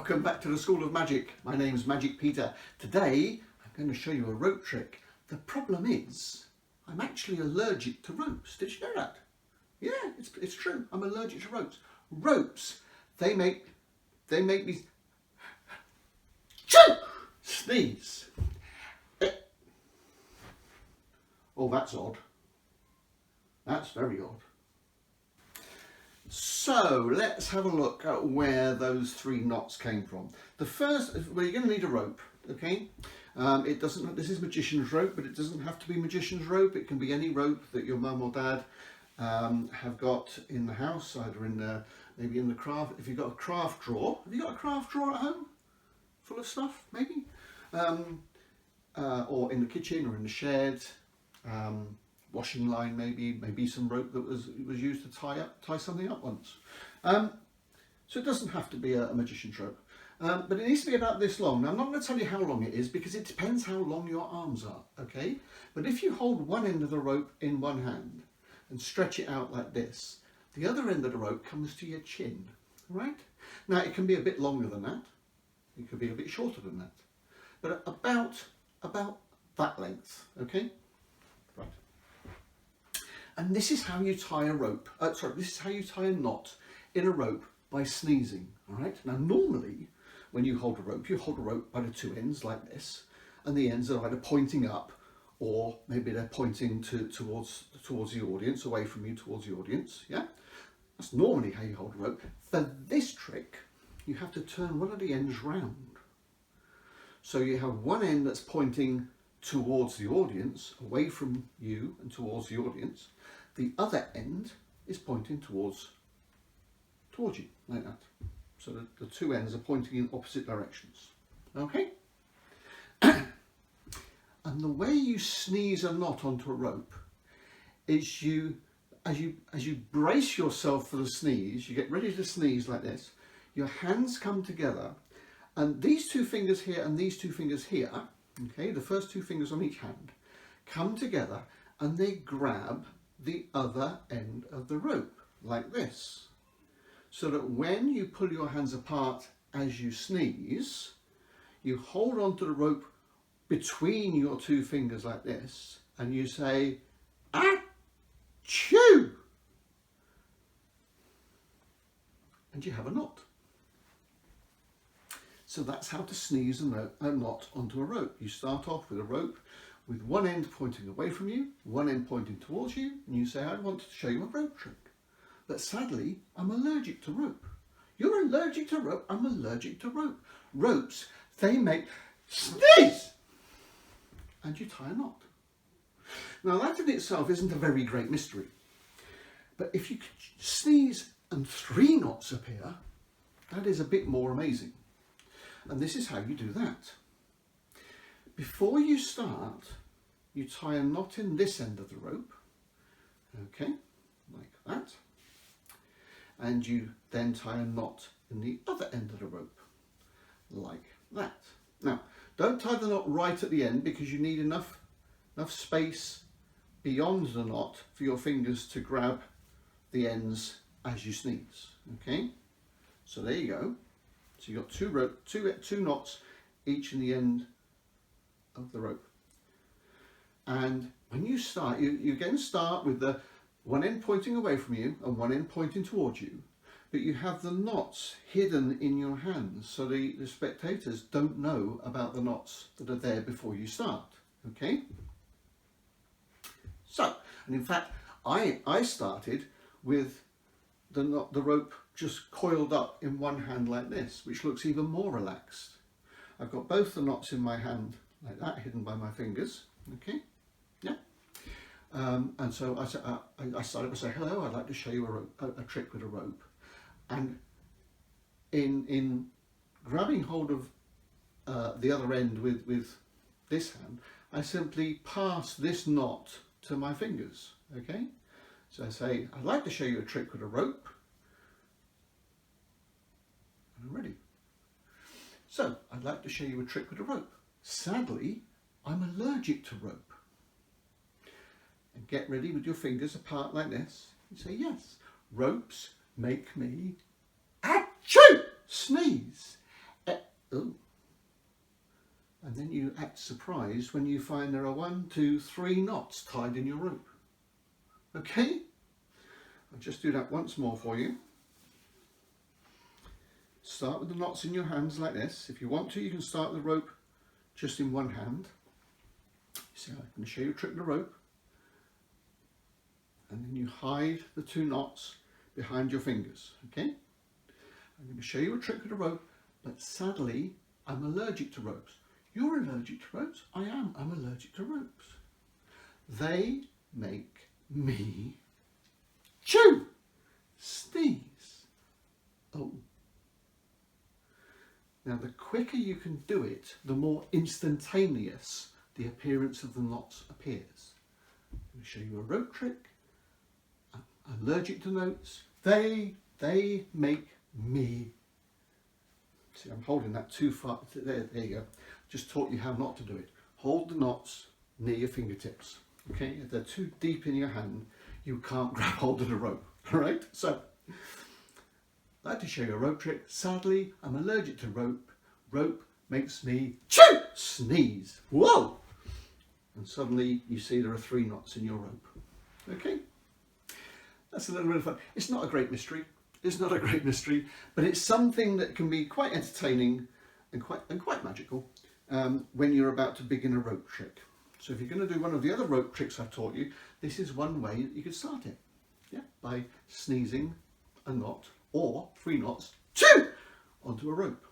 Welcome back to the School of Magic. My name's Magic Peter. Today I'm going to show you a rope trick. The problem is I'm actually allergic to ropes. Did you know that? Yeah, it's true. I'm allergic to ropes. Ropes, they make me sneeze. Oh, that's odd. That's very odd. So let's have a look at where those three knots came from. The first, well, you're going to need a rope, okay? It doesn't. This is magician's rope, but it doesn't have to be magician's rope. It can be any rope that your mum or dad have got in the house, either in maybe in the craft. If you've got a craft drawer, have you got a craft drawer at home full of stuff, maybe? Or in the kitchen or in the shed. Washing line, maybe some rope that was used to tie something up once. So it doesn't have to be a magician's rope, but it needs to be about this long. Now I'm not going to tell you how long it is because it depends how long your arms are, okay? But if you hold one end of the rope in one hand and stretch it out like this, the other end of the rope comes to your chin, right? Now it can be a bit longer than that, it could be a bit shorter than that, but about that length, okay? Right. And this is how you tie a rope. This is how you tie a knot in a rope by sneezing. All right. Now, normally, when you hold a rope by the two ends like this, and the ends are either pointing up, or maybe they're pointing towards the audience, away from you towards the audience. Yeah, that's normally how you hold a rope. For this trick, you have to turn one of the ends round. So you have one end that's pointing towards the audience, away from you and towards the audience. The other end is pointing towards you, like that. So the two ends are pointing in opposite directions. Okay? And the way you sneeze a knot onto a rope is as you brace yourself for the sneeze, you get ready to sneeze like this, your hands come together, and these two fingers here and these two fingers here, okay, the first two fingers on each hand, come together and they grab the other end of the rope, like this. So that when you pull your hands apart as you sneeze, you hold onto the rope between your two fingers like this, and you say, achoo! And you have a knot. So that's how to sneeze a knot onto a rope. You start off with a rope with one end pointing away from you, one end pointing towards you, and you say, I want to show you a rope trick. But sadly, I'm allergic to rope. You're allergic to rope, I'm allergic to rope. Ropes, they make sneeze! And you tie a knot. Now that in itself isn't a very great mystery. But if you sneeze and three knots appear, that is a bit more amazing. And this is how you do that. Before you start, you tie a knot in this end of the rope, okay, like that. And you then tie a knot in the other end of the rope, like that. Now, don't tie the knot right at the end because you need enough space beyond the knot for your fingers to grab the ends as you sneeze, okay? So there you go. So you've got two knots each in the end of the rope. And when you start, you again start with the one end pointing away from you and one end pointing towards you, but you have the knots hidden in your hands so the spectators don't know about the knots that are there before you start, okay? So, and in fact, I started with the rope just coiled up in one hand like this, which looks even more relaxed. I've got both the knots in my hand like that, hidden by my fingers, okay, yeah. And so I started to say, hello, I'd like to show you a trick with a rope. And in grabbing hold of the other end with this hand, I simply pass this knot to my fingers, okay. So I say, I'd like to show you a trick with a rope. And I'm ready. So, I'd like to show you a trick with a rope. Sadly, I'm allergic to rope. And get ready with your fingers apart like this. You say, yes, ropes make me achoo, sneeze. Oh. And then you act surprised when you find there are 1, 2, 3 knots tied in your rope. Okay? I'll just do that once more for you. Start with the knots in your hands like this. If you want to, you can start the rope just in one hand. So I'm going to show you a trick with the rope. And then you hide the 2 knots behind your fingers. Okay? I'm going to show you a trick with the rope, but sadly, I'm allergic to ropes. You're allergic to ropes? I am. I'm allergic to ropes. They make me chew, sneeze. Oh. Now the quicker you can do it, the more instantaneous the appearance of the knots appears. I'm going to show you a rope trick. I'm allergic to knots. They make me. See, I'm holding that too far. There you go. Just taught you how not to do it. Hold the knots near your fingertips. Okay, if they're too deep in your hand, you can't grab hold of the rope. All right. So, I'd like to show you a rope trick. Sadly, I'm allergic to rope. Rope makes me chew, sneeze. Whoa! And suddenly you see there are 3 knots in your rope. Okay. That's a little bit of fun. It's not a great mystery. It's not a great mystery, but it's something that can be quite entertaining and quite magical when you're about to begin a rope trick. So if you're going to do one of the other rope tricks I've taught you, this is one way that you could start it. Yeah, by sneezing a knot or 3 knots, chew, onto a rope,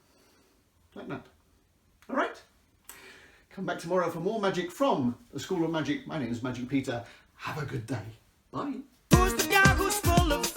like that. All right. Come back tomorrow for more magic from the School of Magic. My name is Magic Peter. Have a good day. Bye. Who's the guy who's full of